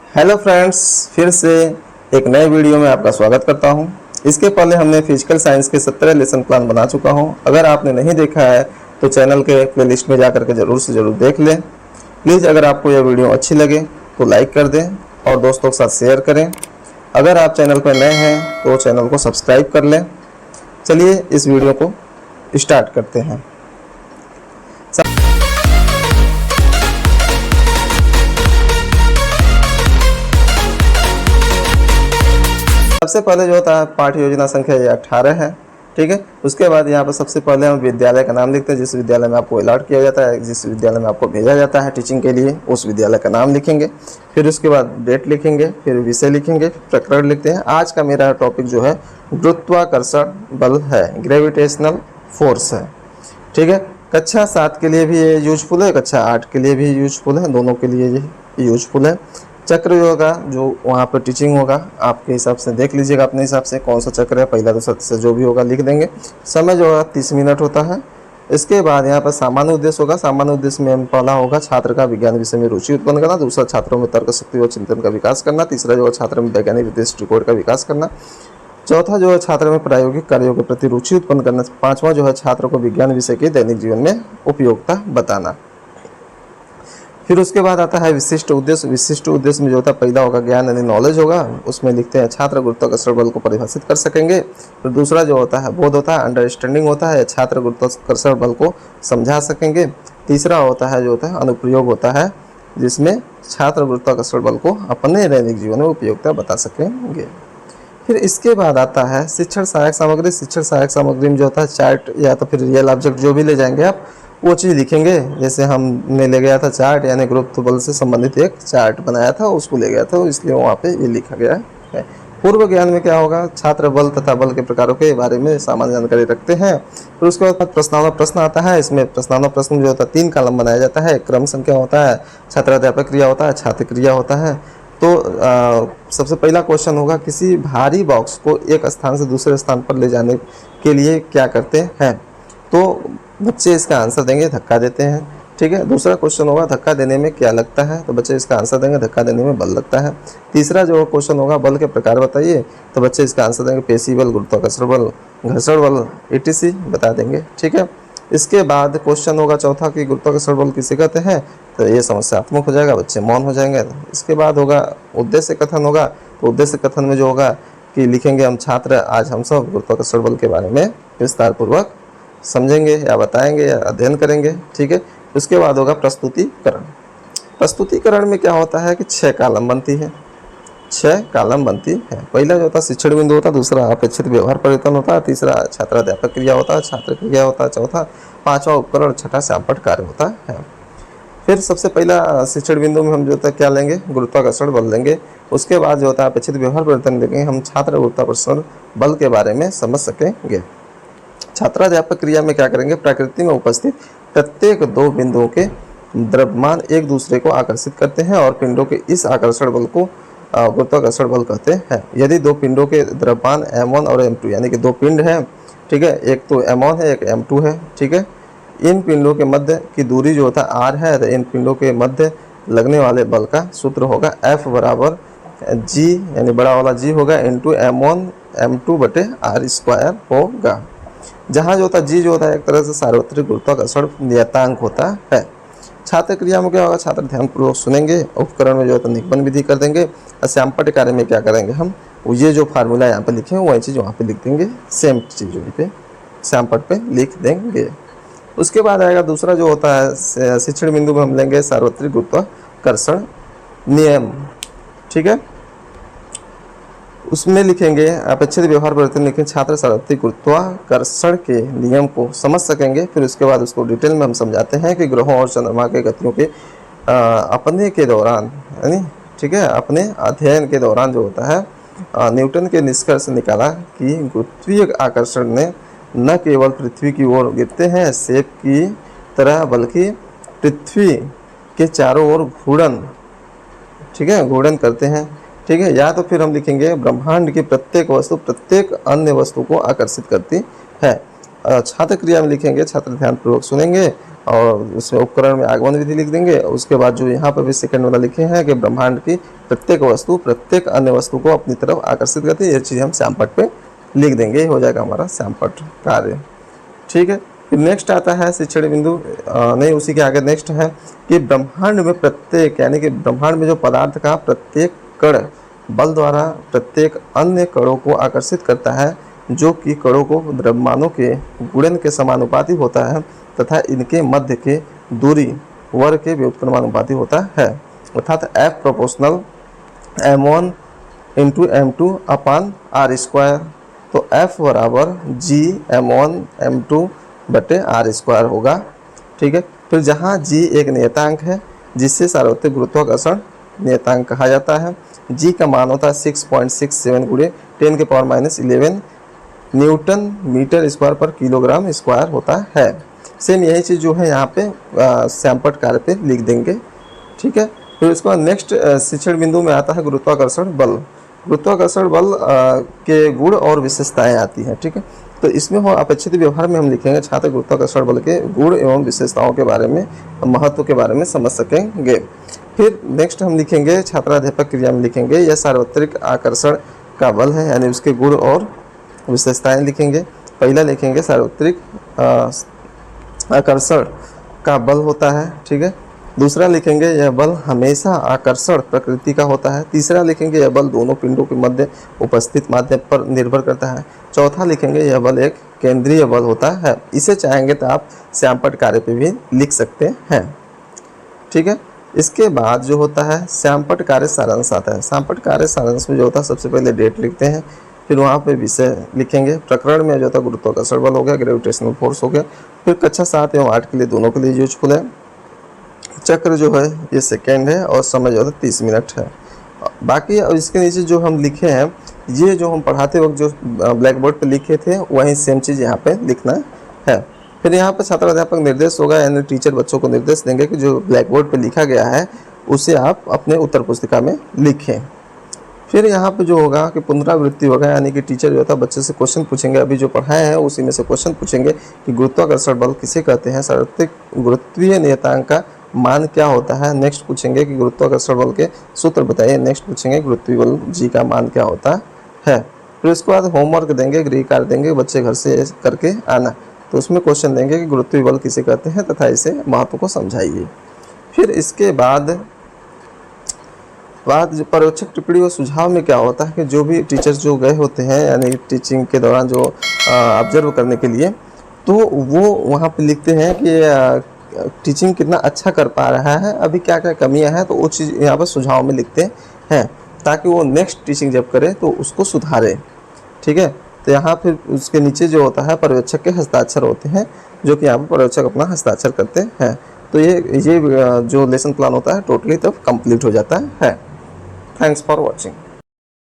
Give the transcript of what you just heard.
Hello friends, फिर से एक नए वीडियो में आपका स्वागत करता हूं। इसके पहले हमने फिजिकल साइंस के 17 लेसन प्लान बना चुका हूं। अगर आपने नहीं देखा है तो चैनल के प्लेलिस्ट में जाकर के ज़रूर से ज़रूर देख लें। प्लीज़ अगर आपको यह वीडियो अच्छी लगे तो लाइक कर दें और दोस्तों के साथ शेयर करें। अगर आप चैनल पर नए हैं तो चैनल को सब्सक्राइब कर लें। चलिए इस वीडियो को स्टार्ट करते हैं। सबसे पहले जो होता है पाठ्य योजना संख्या ये 18 है। ठीक है, उसके बाद यहाँ पर सबसे पहले हम विद्यालय का नाम लिखते हैं। जिस विद्यालय में आपको अलॉट किया जाता है, जिस विद्यालय में आपको भेजा जाता है टीचिंग के लिए, उस विद्यालय का नाम लिखेंगे। फिर उसके बाद डेट लिखेंगे, फिर विषय लिखेंगे, प्रकरण लिखते हैं। आज का मेरा टॉपिक जो है गुरुत्वाकर्षण बल है, ग्रेविटेशनल फोर्स है। ठीक है, कक्षा 7 के लिए भी ये यूजफुल है, कक्षा 8 के लिए भी यूजफुल है, दोनों के लिए ये यूजफुल है। चक्र होगा जो वहाँ पर टीचिंग होगा, आपके हिसाब से देख लीजिएगा, अपने हिसाब से कौन सा चक्र है, पहला दूसरा तीसरा जो भी होगा लिख देंगे। समय जो होगा 30 मिनट होता है। इसके बाद यहाँ पर सामान्य उद्देश्य होगा। सामान्य उद्देश्य में पहला होगा छात्र का विज्ञान विषय में रुचि उत्पन्न करना, दूसरा छात्रों में तर्क शक्ति और चिंतन का विकास करना, तीसरा जो है छात्र में वैज्ञानिक दृष्टिकोण का विकास करना, चौथा जो है छात्र में प्रायोगिक कार्यों के प्रति रुचि उत्पन्न करना, पांचवा जो है छात्र को विज्ञान विषय की दैनिक जीवन में उपयोगिता बताना। फिर उसके बाद आता है विशिष्ट उद्देश्य। विशिष्ट उद्देश्य में जो होता है पहला होगा ज्ञान यानी नॉलेज होगा, उसमें लिखते हैं छात्र गुरुत्वाकर्षण बल को परिभाषित कर सकेंगे। फिर दूसरा जो होता है बोध होता है, अंडरस्टैंडिंग होता है, छात्र गुरुत्वाकर्षण बल को समझा सकेंगे। तीसरा होता है जो होता है अनुप्रयोग होता है, जिसमें छात्र गुरुत्वाकर्षण बल को अपने दैनिक जीवन में उपयोगिता बता सकेंगे। फिर इसके बाद आता है शिक्षण सहायक सामग्री। शिक्षण सहायक सामग्री में जो होता है चार्ट या तो फिर रियल ऑब्जेक्ट जो भी ले जाएंगे आप वो चीज़ लिखेंगे। जैसे हमने ले गया था चार्ट, यानी गुरुत्व बल से संबंधित एक चार्ट बनाया था, उसको ले गया था, इसलिए वहाँ पे ये लिखा गया है। पूर्व ज्ञान में क्या होगा, छात्र बल तथा बल के प्रकारों के बारे में सामान्य जानकारी रखते हैं। फिर उसके बाद प्रश्नावली प्रश्न आता है। इसमें प्रश्नावली प्रश्न जो होता है 3 कॉलम बनाया जाता है। क्रम संख्या होता है, छात्राध्यापक क्रिया होता है, छात्र क्रिया होता है। तो सबसे पहला क्वेश्चन होगा किसी भारी बॉक्स को एक स्थान से दूसरे स्थान पर ले जाने के लिए क्या करते हैं। तो बच्चे इसका आंसर देंगे, धक्का देते हैं। ठीक है, दूसरा क्वेश्चन होगा धक्का देने में क्या लगता है, तो बच्चे इसका आंसर देंगे धक्का देने में बल लगता है। तीसरा जो क्वेश्चन होगा बल के प्रकार बताइए, तो बच्चे इसका आंसर देंगे पेशी बल, गुरुत्वाकर्षण बल, घर्षण बल, etc बता देंगे। ठीक है, इसके बाद क्वेश्चन होगा चौथा कि गुरुत्वाकर्षण बल किसे कहते हैं, तो ये समस्यात्मक हो जाएगा, बच्चे मौन हो जाएंगे। इसके बाद होगा उद्देश्य कथन होगा। तो उद्देश्य कथन में जो होगा कि लिखेंगे हम छात्र आज हम सब गुरुत्वाकर्षण बल के बारे में विस्तार पूर्वक समझेंगे या बताएंगे या अध्ययन करेंगे। ठीक है, उसके बाद होगा प्रस्तुतिकरण। प्रस्तुतिकरण में क्या होता है कि 6 कॉलम बनती है, 6 कॉलम बनती है। पहला जो होता है शिक्षण बिंदु होता है, दूसरा अपेक्षित व्यवहार परिवर्तन होता है, तीसरा छात्राध्यापक क्रिया होता है, छात्र क्रिया होता है, चौथा पांचवा उपकरण, छठा श्यामपट्ट कार्य होता है। फिर सबसे पहला शिक्षण बिंदु में हम जो होता है क्या लेंगे, गुरुत्वाकर्षण बल लेंगे। उसके बाद जो होता है अपेक्षित व्यवहार परिवर्तन लेंगे, हम छात्र गुरुत्वाकर्षण बल के बारे में समझ सकेंगे। छात्राध्यापक क्रिया में क्या करेंगे, प्रकृति में उपस्थित प्रत्येक 2 बिंदुओं के द्रव्यमान एक दूसरे को आकर्षित करते हैं और पिंडों के इस आकर्षण बल को गुरुत्वाकर्षण बल कहते हैं। यदि 2 पिंडों के द्रव्यमान m1 और m2 यानी कि 2 पिंड हैं, ठीक है, एक तो m1 है एक m2 है। ठीक है, इन पिंडों के मध्य की दूरी जो होता है r है, तो इन पिंडों के मध्य लगने वाले बल का सूत्र होगा F बराबर g यानी बड़ा वाला g होगा इंटू m1 m2 बटे r² होगा। जहाँ जो होता है जी जो होता है एक तरह से सार्वत्रिक गुरुत्वाकर्षण नियतांक होता है। छात्र क्रिया में क्या होगा, छात्र ध्यानपूर्वक सुनेंगे, उपकरण में जो होता है निगमन विधि कर देंगे, और श्यामपट्ट कार्य में क्या करेंगे हम ये जो फार्मूला यहाँ पे लिखे हैं वही चीज़ वहाँ पे लिख देंगे, सेम चीज़ वहीं पे श्यामपट्ट पे लिख देंगे। उसके बाद आएगा दूसरा जो होता है शिक्षण बिंदु में हम लेंगे सार्वत्रिक गुरुत्वाकर्षण नियम। ठीक है, उसमें लिखेंगे अपेक्षित व्यवहार परिवर्तन लिखेंगे, छात्र सार्वत्रिक गुरुत्वाकर्षण के नियम को समझ सकेंगे। फिर उसके बाद उसको डिटेल में हम समझाते हैं कि ग्रहों और चंद्रमा के गतियों के अपने के दौरान यानी ठीक है अपने अध्ययन के दौरान जो होता है न्यूटन के निष्कर्ष निकाला कि गुरुत्वीय आकर्षण ने न केवल पृथ्वी की ओर गिरते हैं सेब की तरह, बल्कि पृथ्वी के चारों ओर घूर्णन, ठीक है, घूर्णन करते हैं। ठीक है, या तो फिर हम लिखेंगे ब्रह्मांड की प्रत्येक वस्तु प्रत्येक अन्य वस्तु को आकर्षित करती है। छात्र क्रिया में लिखेंगे छात्र ध्यानपूर्वक सुनेंगे और उसमें उपकरण में आगमन विधि लिख देंगे। उसके बाद जो यहाँ पर भी सेकंड वाला लिखे हैं कि ब्रह्मांड की प्रत्येक वस्तु प्रत्येक अन्य वस्तु को अपनी तरफ आकर्षित करती है, ये चीज़ हम श्यामपट्ट पे लिख देंगे। ये हो जाएगा हमारा श्यामपट्ट कार्य। ठीक है, फिर नेक्स्ट आता है शिक्षण बिंदु, नहीं उसी के आगे नेक्स्ट है कि ब्रह्मांड में प्रत्येक, यानी कि ब्रह्मांड में जो पदार्थ का प्रत्येक कण बल द्वारा प्रत्येक अन्य कणों को आकर्षित करता है, जो कि कणों को द्रव्यमानों के गुणन के समानुपाती होता है तथा इनके मध्य के दूरी वर्ग के व्युत्क्रमानुपाती होता है, अर्थात F proportional m1 into m2 upon R square. तो F बराबर G m1 m2 बटे आर स्क्वायर होगा। ठीक है, फिर जहाँ G एक नियतांक है जिससे सार्वत्रिक गुरुत्वाकर्षण नियतांक कहा जाता है। G का मान होता है 6.67 गुणे 10⁻11 न्यूटन मीटर स्क्वायर पर किलोग्राम स्क्वायर होता है। सेम यही चीज़ जो है यहाँ पे श्यामपट्ट कार्य पे लिख देंगे। ठीक है, फिर उसके बाद नेक्स्ट शिक्षण बिंदु में आता है गुरुत्वाकर्षण बल। गुरुत्वाकर्षण बल के गुण और विशेषताएं आती हैं। ठीक है, तो इसमें हो अपेक्षित व्यवहार में हम लिखेंगे छात्र गुरुत्वाकर्षण बल के गुण एवं विशेषताओं के बारे में, महत्व के बारे में समझ सकेंगे। फिर नेक्स्ट हम लिखेंगे छात्राध्यापक क्रिया में लिखेंगे यह सार्वत्रिक आकर्षण का बल है, यानी उसके गुण और विशेषताएं लिखेंगे। पहला लिखेंगे सार्वत्रिक आकर्षण का बल होता है। ठीक है, दूसरा लिखेंगे यह बल हमेशा आकर्षण प्रकृति का होता है। तीसरा लिखेंगे यह बल दोनों पिंडों के मध्य उपस्थित माध्यम पर निर्भर करता है। चौथा लिखेंगे यह बल एक केंद्रीय बल होता है। इसे चाहेंगे तो आप श्यामपट्ट कार्य पे भी लिख सकते हैं। ठीक है, इसके बाद जो होता है श्यामपट्ट कार्य सारांश आता है। श्यामपट्ट कार्य सारांश में जो होता है सबसे पहले डेट लिखते हैं, फिर वहाँ पे विषय लिखेंगे। प्रकरण में जो होता है गुरुत्वाकर्षण बल हो गया, ग्रेविटेशनल फोर्स हो गया। फिर कक्षा 7 एवं 8 के लिए दोनों के लिए यूजफुल है। चक्र जो है ये सेकेंड है और समय जो है 30 मिनट है। बाकी इसके नीचे जो हम लिखे हैं, ये जो हम पढ़ाते वक्त जो ब्लैक बोर्ड पे लिखे थे वही सेम चीज़ यहाँ पे लिखना है। फिर यहाँ पर छात्र अध्यापक निर्देश होगा, यानी टीचर बच्चों को निर्देश देंगे कि जो ब्लैक बोर्ड पे लिखा गया है उसे आप अपने उत्तर पुस्तिका में लिखें। फिर यहाँ पे जो होगा कि पुनरावृत्ति होगा, यानी कि टीचर जो होता है बच्चे से क्वेश्चन पूछेंगे, अभी जो पढ़ाए हैं उसी में से क्वेश्चन पूछेंगे कि गुरुत्वाकर्षण बल किसे कहते हैं, सार्वत्रिक गुरुत्वीय नियतांक का मान क्या होता है। नेक्स्ट पूछेंगे कि गुरुत्वाकर्षण बल के सूत्र बताइए। नेक्स्ट पूछेंगे गुरुत्वीय बल जी का मान क्या होता है। फिर उसके बाद होमवर्क देंगे, गृह कार्य देंगे, बच्चे घर से करके आना। तो उसमें क्वेश्चन देंगे कि गुरुत्वीय बल किसे कहते हैं तथा इसे महत्व को समझाइए। फिर इसके बाद जो पर्यवेक्षक टिप्पणी और सुझाव में क्या होता है कि जो भी टीचर्स जो गए होते हैं, यानी टीचिंग के दौरान जो ऑब्जर्व करने के लिए, तो वो वहाँ पे लिखते हैं कि टीचिंग कितना अच्छा कर पा रहा है, अभी क्या क्या कमियां हैं, तो वो चीज़ यहाँ पर सुझाव में लिखते हैं ताकि वो नेक्स्ट टीचिंग जब करे तो उसको सुधारे। ठीक है, तो यहाँ फिर उसके नीचे जो होता है पर्यवेक्षक के हस्ताक्षर होते हैं, जो कि यहाँ पर पर्यवेक्षक अपना हस्ताक्षर करते हैं। तो ये जो लेसन प्लान होता है टोटली तब कंप्लीट हो जाता है। Thanks for watching.